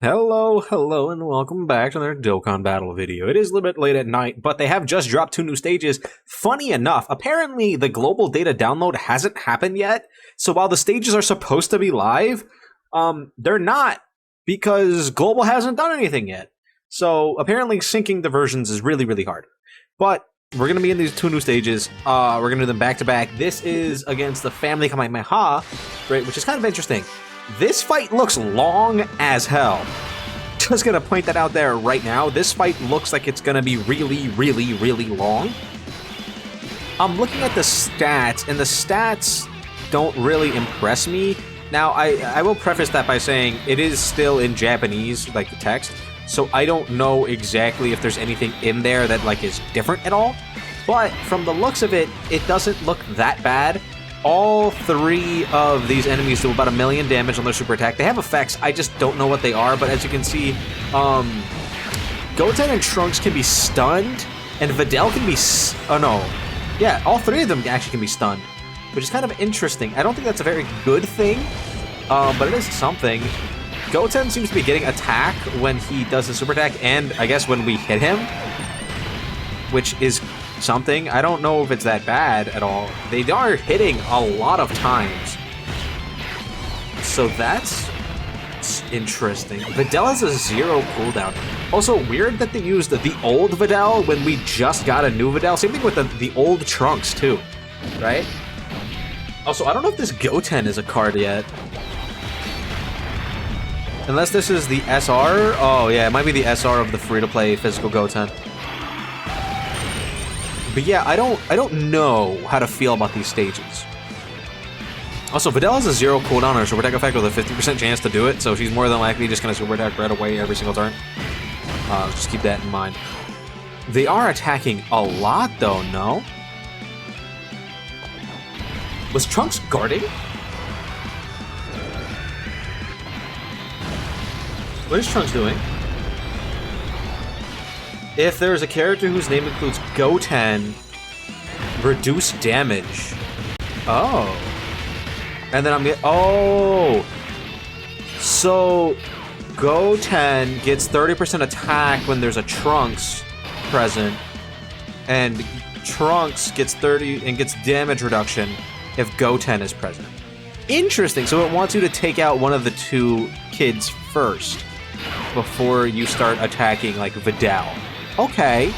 Hello, and welcome back to another Dokkan battle video. It is a little bit late at night, but they have just dropped 2 new stages. Funny enough, apparently the global data download hasn't happened yet, so while the stages are supposed to be live, they're not, because global hasn't done anything yet. So apparently syncing the versions is really hard. But we're going to be in these 2 new stages. We're going to do them back to back. This is against the Family Kamehameha, right, which is kind of interesting. This fight looks long as hell. Just gonna point that out there right now. This fight looks like it's gonna be really long. I'm looking at the stats, and the stats don't really impress me. Now, I will preface that by saying it is still in Japanese, like the text, so I don't know exactly if there's anything in there that like is different at all. But from the looks of it, it doesn't look that bad. All 3 of these enemies do about 1 million damage on their super attack. They have effects, I just don't know what they are, but as you can see, Goten and Trunks can be stunned, and Videl can be... oh no. Yeah, all 3 of them actually can be stunned, which is kind of interesting. I don't think that's a very good thing, but it is something. Goten seems to be getting attack when he does his super attack, and I guess when we hit him, which is... something. I don't know if it's that bad at all. They are hitting a lot of times. So that's interesting. Videl has a 0 cooldown. Also, weird that they used the old Videl when we just got a new Videl. Same thing with the old Trunks, too. Right? Also, I don't know if this Goten is a card yet. Unless this is the SR? Oh, yeah, it might be the SR of the free-to-play physical Goten. But yeah, I don't know how to feel about these stages. Also, Videl has a 0 cooldown on her super attack effect with a 50% chance to do it, so she's more than likely just gonna super attack right away every single turn. Just keep that in mind. They are attacking a lot though, no? Was Trunks guarding? What is Trunks doing? If there's a character whose name includes Goten, reduce damage. Oh. And then I'm getting... oh. So, Goten gets 30% attack when there's a Trunks present, and Trunks gets 30 and gets damage reduction if Goten is present. Interesting. So it wants you to take out one of the 2 kids first before you start attacking, like, Videl. Okay.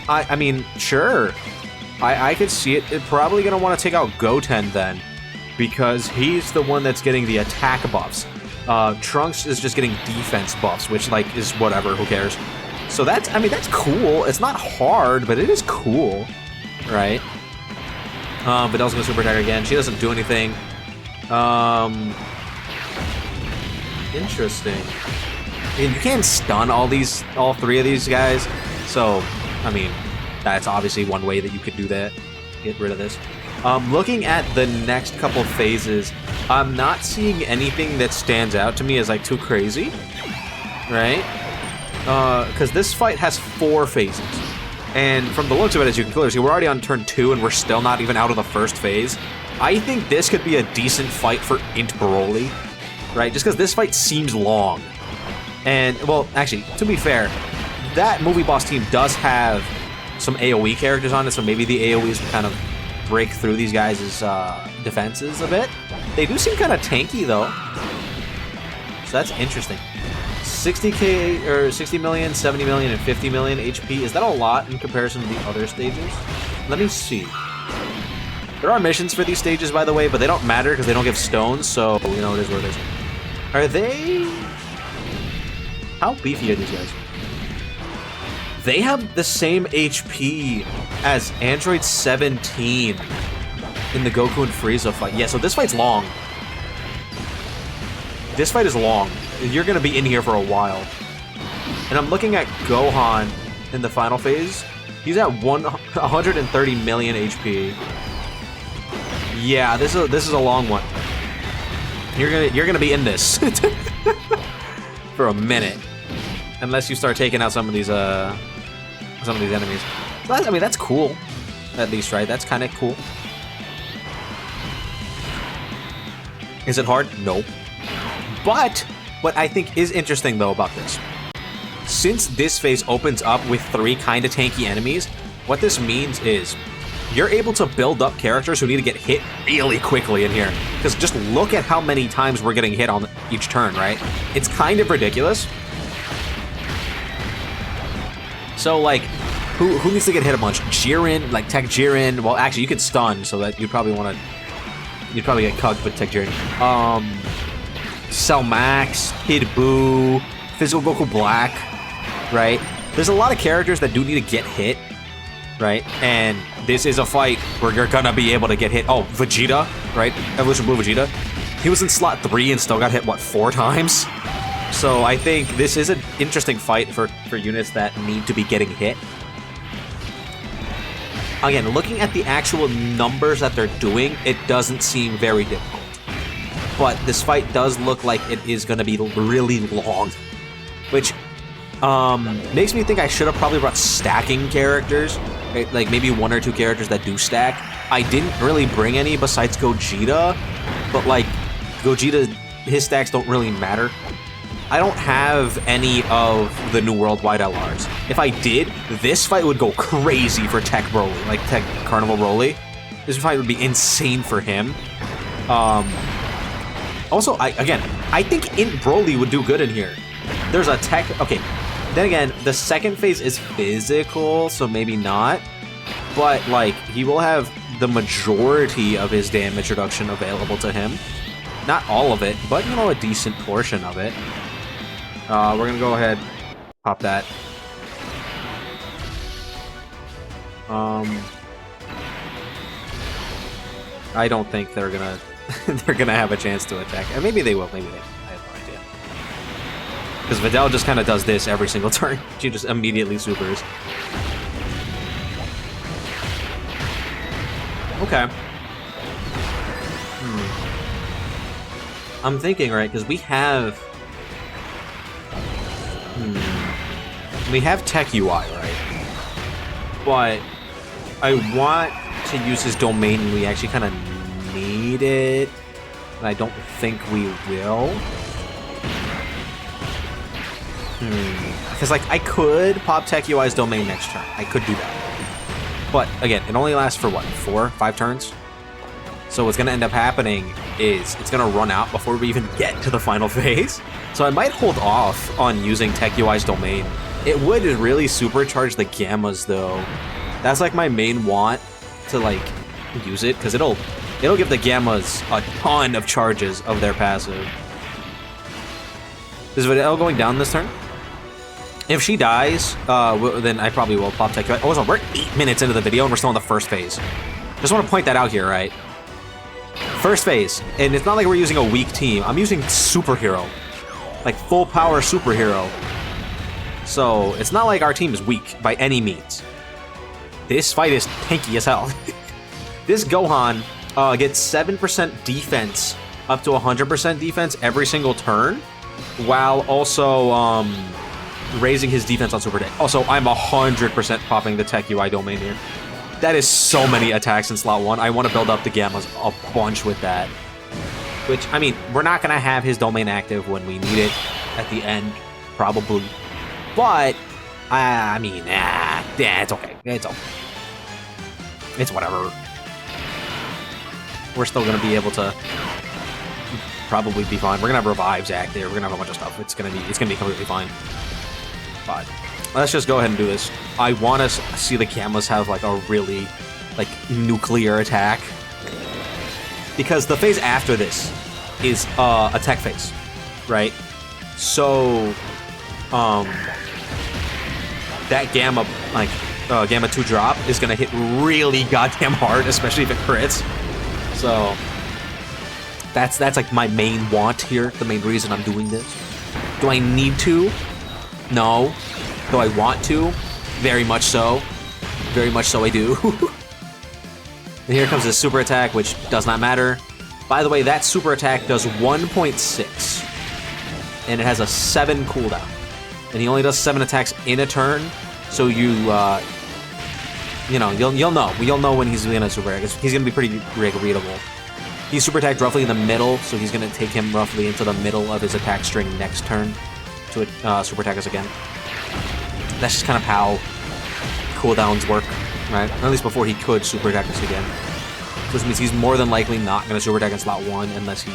I mean, sure. I could see it. It's probably going to want to take out Goten then, because he's the one that's getting the attack buffs. Trunks is just getting defense buffs, which, like, is whatever. Who cares? So that's, I mean, that's cool. It's not hard, but it is cool. Right? Videl's going to super attack again. She doesn't do anything. Interesting. You can stun all 3 of these guys, so, I mean, that's obviously one way that you could do that, get rid of this. Looking at the next couple phases, I'm not seeing anything that stands out to me as, like, too crazy, right? Because this fight has 4 phases, and from the looks of it, as you can clearly see, we're already on turn 2, and we're still not even out of the first phase. I think this could be a decent fight for Int Broly, right? Just because this fight seems long. And, well, actually, to be fair, that movie boss team does have some AoE characters on it, so maybe the AoEs can kind of break through these guys' defenses a bit. They do seem kind of tanky, though. So that's interesting. 60k, or 60 million, 70 million, and 50 million HP. Is that a lot in comparison to the other stages? Let me see. There are missions for these stages, by the way, but they don't matter because they don't give stones, so, you know, it is what it is. Are they... how beefy are these guys? They have the same HP as Android 17 in the Goku and Frieza fight. Yeah, so this fight's long. This fight is long. You're going to be in here for a while. And I'm looking at Gohan in the final phase. He's at 130 million HP. Yeah, this is a long one. You're gonna be in this for a minute. Unless you start taking out some of these enemies. So I mean, that's cool. At least, right? That's kind of cool. Is it hard? No. But What I think is interesting, though, about this, since this phase opens up with 3 kind of tanky enemies, what this means is you're able to build up characters who need to get hit really quickly in here. Because just look at how many times we're getting hit on each turn, right? It's kind of ridiculous. So, like, who needs to get hit a bunch? Jiren, like Tech Jiren. Well, actually, you could stun, so that you'd probably want to... You'd probably get cucked with Tech Jiren. Cell Max, Kid Buu, Physical Goku Black, right? There's a lot of characters that do need to get hit, right? And this is a fight where you're gonna be able to get hit. Oh, Vegeta, right? Evolution Blue Vegeta. He was in slot 3 and still got hit, what, 4 times? So I think this is an interesting fight for units that need to be getting hit. Again, looking at the actual numbers that they're doing, it doesn't seem very difficult. But this fight does look like it is going to be really long, which makes me think I should have probably brought stacking characters, right? Like maybe 1 or 2 characters that do stack. I didn't really bring any besides Gogeta, but like Gogeta, his stacks don't really matter. I don't have any of the new worldwide LRs. If I did, this fight would go crazy for Tech Broly, like Tech Carnival Broly. This fight would be insane for him. Also, I think Int Broly would do good in here. There's a tech... Okay, then again, the second phase is physical, so maybe not. But, like, he will have the majority of his damage reduction available to him. Not all of it, but, you know, a decent portion of it. We're gonna go ahead, pop that. I don't think they're gonna they're gonna have a chance to attack. Maybe they will. Maybe they. I have no idea. Because Videl just kind of does this every single turn. She just immediately supers. Okay. I'm thinking, right? Because we have. We have Tech UI, right? But I want to use his domain and we actually kind of need it. And I don't think we will. Because, like, I could pop Tech UI's domain next turn. I could do that. But, again, it only lasts for, what, 4, 5 turns? So what's going to end up happening is it's going to run out before we even get to the final phase. So I might hold off on using Tech UI's domain. It would really supercharge the Gammas, though. That's, like, my main want to, like, use it, because it'll give the Gammas a ton of charges of their passive. Is Videl going down this turn? If she dies, then I probably will pop Tech UI. Also, we're 8 minutes into the video, and we're still in the first phase. Just want to point that out here, right? First phase, and it's not like we're using a weak team. I'm using superhero. Like, full power superhero. So, it's not like our team is weak by any means. This fight is tanky as hell. This Gohan gets 7% defense up to 100% defense every single turn, while also raising his defense on Super Day. Also, I'm 100% popping the Tech UI domain here. That is so many attacks in slot 1. I want to build up the Gammas a bunch with that. Which, I mean, we're not going to have his domain active when we need it at the end, probably. But, I mean, yeah, it's okay. It's okay. It's whatever. We're still going to be able to probably be fine. We're going to have revives active. We're going to have a bunch of stuff. It's going to be completely fine. But let's just go ahead and do this. I want to see the Gammas have, like, a really, like, nuclear attack. Because the phase after this is a tech phase, right? So, that Gamma, like, Gamma 2 drop is going to hit really goddamn hard, especially if it crits. So, that's like my main want here, the main reason I'm doing this. Do I need to? No. Do I want to? Very much so. Very much so I do. And here comes the super attack, which does not matter. By the way, that super attack does 1.6. And it has a 7 cooldown. And he only does 7 attacks in a turn. So you know, you'll know. You'll know when he's in a super attack. He's going to be pretty readable. He's super attacked roughly in the middle, so he's going to take him roughly into the middle of his attack string next turn to super attack us again. That's just kind of how cooldowns work, right? At least before he could super attack us again. Which means he's more than likely not going to super attack in slot 1 unless he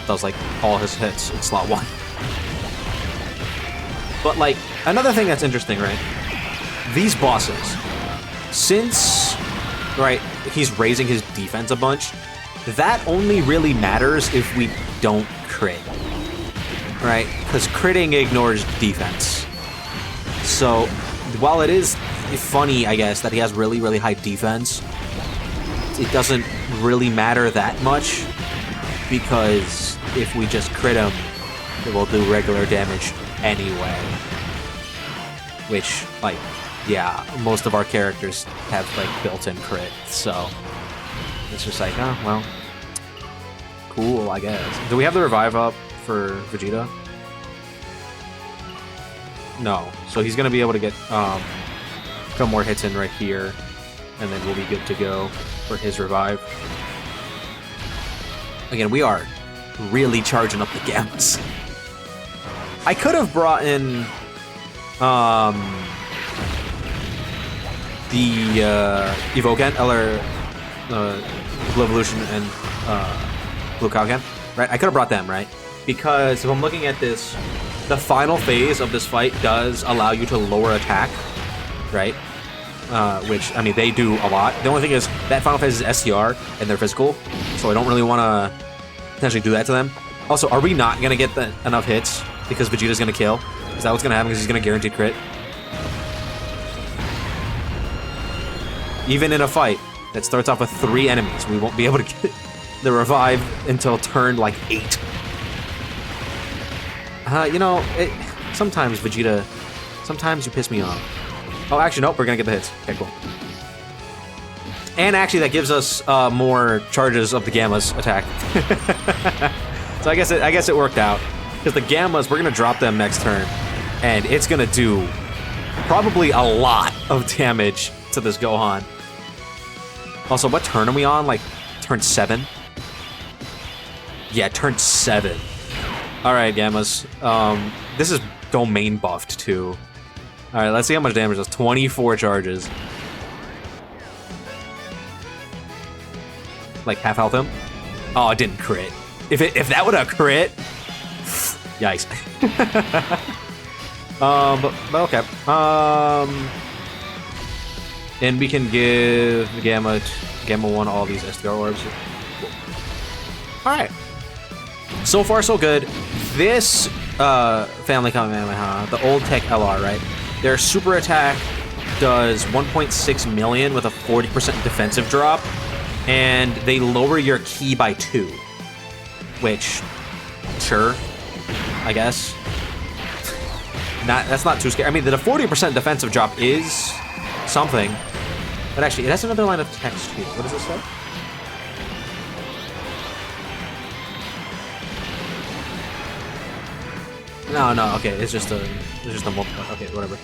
does like all his hits in slot 1. But like, another thing that's interesting, right? These bosses, since, right, he's raising his defense a bunch, that only really matters if we don't crit, right? Because critting ignores defense. So while it is funny, I guess, that he has really, really high defense, it doesn't really matter that much, because if we just crit him, it will do regular damage anyway. Which, like, yeah, most of our characters have, like, built-in crit, so it's just like, oh, well, cool, I guess. Do we have the revive up for Vegeta? No, so he's gonna be able to get a couple more hits in right here, and then we'll be good to go for his revive. Again, we are really charging up the gammas. I could have brought in the Evoken, or Blue Evolution and Blue Kaioken, right? I could have brought them, right? Because if I'm looking at this, the final phase of this fight does allow you to lower attack, right? Which, I mean, they do a lot. The only thing is, that final phase is STR, and they're physical, so I don't really want to potentially do that to them. Also, are we not going to get enough hits because Vegeta's going to kill? Is that what's going to happen because he's going to guarantee crit? Even in a fight that starts off with 3 enemies, we won't be able to get the revive until turn, like, 8. You know, sometimes Vegeta, sometimes you piss me off. Oh, actually, nope, we're gonna get the hits. Okay, cool. And actually, that gives us more charges of the Gamma's attack. So I guess it worked out. Because the Gammas, we're gonna drop them next turn, and it's gonna do probably a lot of damage to this Gohan. Also, what turn are we on? Like, turn 7? Yeah, turn 7. Alright, Gammas. This is domain buffed, too. Alright, let's see how much damage it does. 24 charges. Like, half health him? Oh, it didn't crit. If that would have crit... Yikes. But okay. And we can give Gamma 1 all these SDR orbs. Cool. Alright. So far, so good. This Family Kamehameha, the old tech LR, right? Their super attack does 1.6 million with a 40% defensive drop, and they lower your ki by 2. Which, sure, I guess. That's not too scary. I mean, the 40% defensive drop is something, but actually, it has another line of text here. What does it say? No, okay, it's just a multiple. Okay, whatever.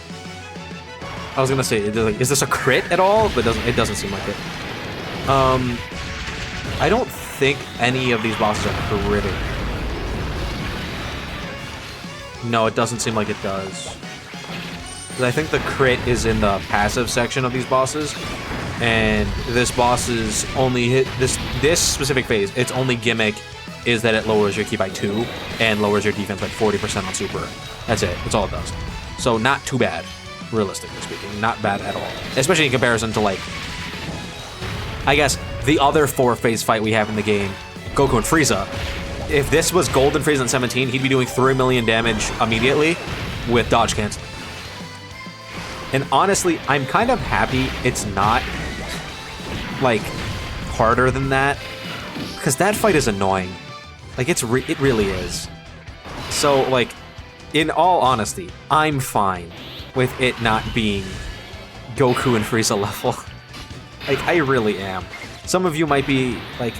I was gonna say, is this a crit at all? But it doesn't seem like it. I don't think any of these bosses are critting. No, it doesn't seem like it does. Because I think the crit is in the passive section of these bosses, and this boss's only hit this specific phase. Its only gimmick is that it lowers your ki by 2 and lowers your defense by 40% on super. That's it. That's all it does. So not too bad, realistically speaking. Not bad at all. Especially in comparison to, like, I guess, the other 4-phase fight we have in the game, Goku and Frieza. If this was Golden Frieza in 17, he'd be doing 3 million damage immediately with dodge cancel. And honestly, I'm kind of happy it's not, like, harder than that, because that fight is annoying. Like, it really is. So, like, in all honesty, I'm fine with it not being Goku and Frieza level. Like, I really am. Some of you might be like,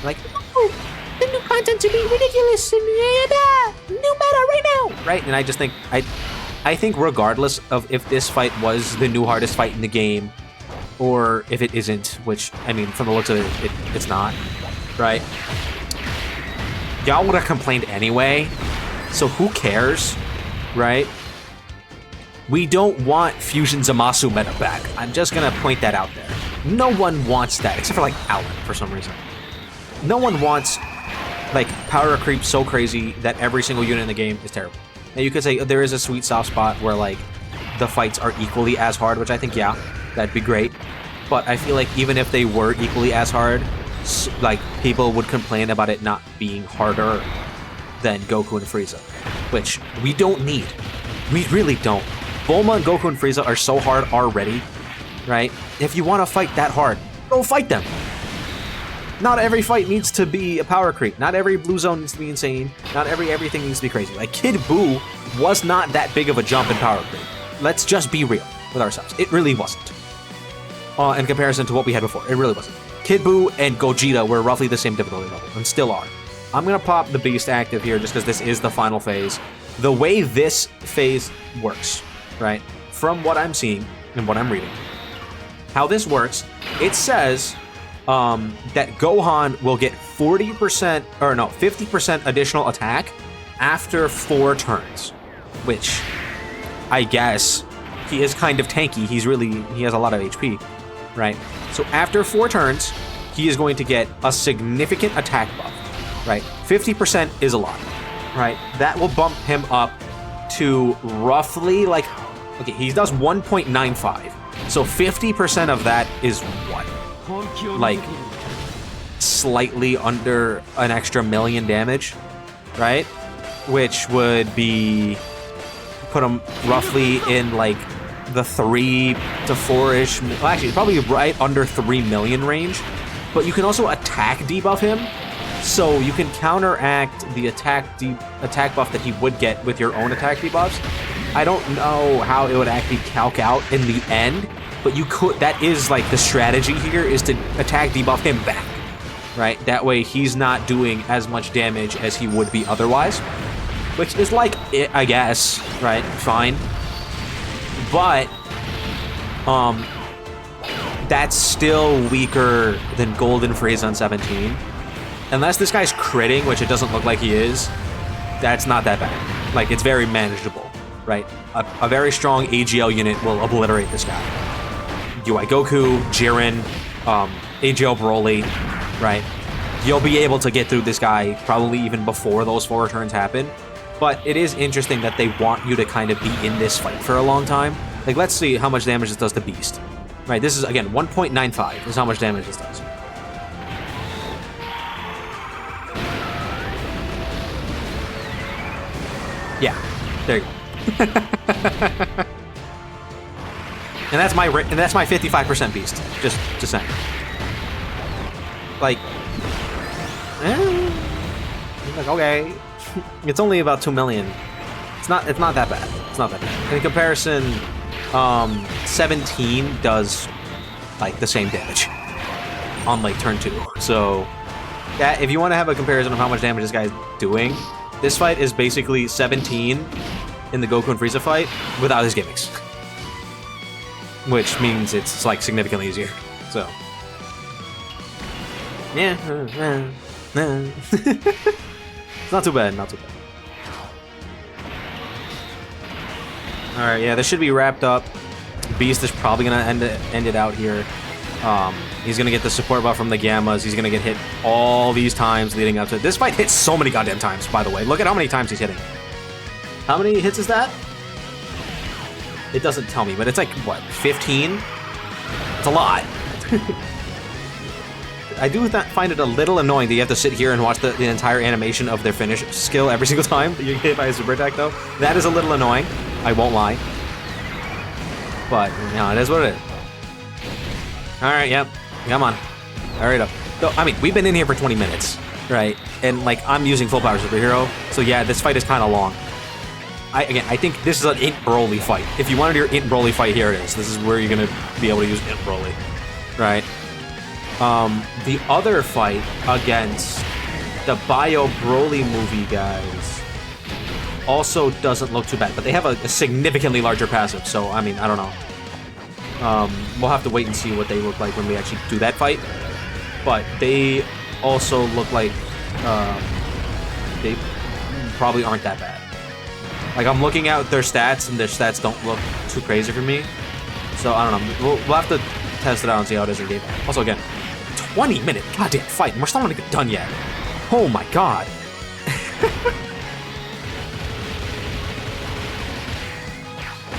oh, the new content to be ridiculous and new meta right now, right? And I just think I think regardless of if this fight was the new hardest fight in the game, or if it isn't, which I mean, from the looks of it, it's not. right? Y'all would have complained anyway, so who cares, right? We don't want Fusion Zamasu meta back. I'm just gonna point that out there. No one wants that, except for like Alan for some reason. No one wants like power creep so crazy that every single unit in the game is terrible. Now you could say there is a sweet soft spot where like the fights are equally as hard, which I think, yeah, that'd be great. But I feel like even if they were equally as hard, like people would complain about it not being harder than Goku and Frieza, which we don't need. We really don't. Bulma and Goku and Frieza are so hard already, right? If you want to fight that hard, go fight them. Not every fight needs to be a power creep. Not every blue zone needs to be insane. Not everything needs to be crazy. Like Kid Buu was not that big of a jump in power creep. Let's just be real with ourselves. It really wasn't. In comparison to what we had before, it really wasn't. Kid Buu and Gogeta were roughly the same difficulty level, and still are. I'm gonna pop the Beast active here just because this is the final phase. The way this phase works, right? From what I'm seeing and what I'm reading, how this works, it says that Gohan will get 40% or no 50% additional attack after 4 turns, which I guess he is kind of tanky. He has a lot of HP, right? So after 4 turns, he is going to get a significant attack buff, right? 50% is a lot, right? That will bump him up to roughly like, okay, he does 1.95. So 50% of that is what? Like slightly under an extra million damage, right? Which would be put him roughly in like the 3 to 4-ish, well actually probably right under 3 million range. But you can also attack debuff him, so you can counteract the attack buff that he would get with your own attack debuffs. I don't know how it would actually calc out in the end, but you could. That is like the strategy here, is to attack debuff him back, right? That way he's not doing as much damage as he would be otherwise, which is like it, I guess, right? Fine, but that's still weaker than Golden Frieza on 17. Unless this guy's critting, which it doesn't look like he is, that's not that bad. Like, it's very manageable, right? A very strong AGL unit will obliterate this guy. UI Goku, Jiren, AGL Broly, right? You'll be able to get through this guy probably even before those 4 turns happen. But it is interesting that they want you to kind of be in this fight for a long time. Like, let's see how much damage this does to Beast. Right, this is, again, 1.95 is how much damage this does. Yeah, there you go. and that's my 55% Beast. Just saying. Like, okay, it's only about 2 million. It's not that bad. It's not that bad. In comparison, 17 does like the same damage on like turn 2. So yeah, if you want to have a comparison of how much damage this guy's doing, this fight is basically 17 in the Goku and Frieza fight without his gimmicks, which means it's like significantly easier. So yeah, it's not too bad, not too bad. Alright, yeah, this should be wrapped up. Beast is probably going to end it out here. He's going to get the support buff from the Gammas. He's going to get hit all these times leading up to it. This fight hits so many goddamn times, by the way. Look at how many times he's hitting. How many hits is that? It doesn't tell me, but it's like, what, 15? It's a lot. I do find it a little annoying that you have to sit here and watch the entire animation of their finish skill every single time that you get hit by a super attack, though. That is a little annoying. I won't lie. But, you know, it is what it is. Alright, yep. Come on. Hurry up. So, I mean, we've been in here for 20 minutes, right? And, like, I'm using full power superhero, so yeah, this fight is kind of long. I think this is an Int Broly fight. If you wanted your Int Broly fight, here it is. This is where you're going to be able to use Int Broly, right? The other fight against the Bio Broly movie guys also doesn't look too bad, but they have a significantly larger passive, so, I mean, I don't know. We'll have to wait and see what they look like when we actually do that fight. But they also look like they probably aren't that bad. Like, I'm looking at their stats, and their stats don't look too crazy for me. So, I don't know. We'll have to test it out and see how it is in game. Also, again, 20-minute goddamn fight, and we're still not even done yet. Oh my god.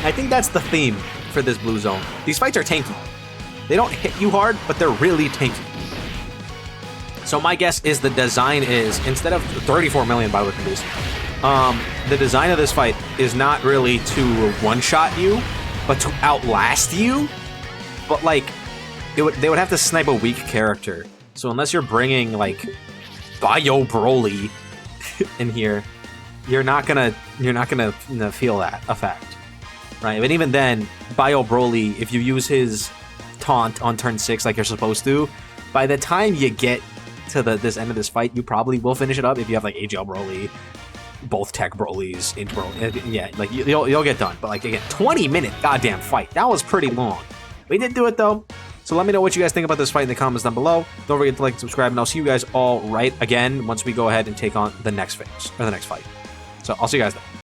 I think that's the theme for this blue zone. These fights are tanky. They don't hit you hard, but they're really tanky. So my guess is the design is, instead of 34 million by looking at this, the design of this fight is not really to one-shot you, but to outlast you. But like, they would have to snipe a weak character. So unless you're bringing like Bio Broly in here, you're not gonna feel that effect, right? But even then, Bio Broly, if you use his taunt on turn 6 like you're supposed to, by the time you get to this end of this fight, you probably will finish it up if you have like AGL Broly, both Tech Brolys, Int Broly. Yeah, like you'll get done. But like, again, 20-minute goddamn fight. That was pretty long. We did do it though. So let me know what you guys think about this fight in the comments down below. Don't forget to like and subscribe, and I'll see you guys all right again once we go ahead and take on the next phase or the next fight. So I'll see you guys then.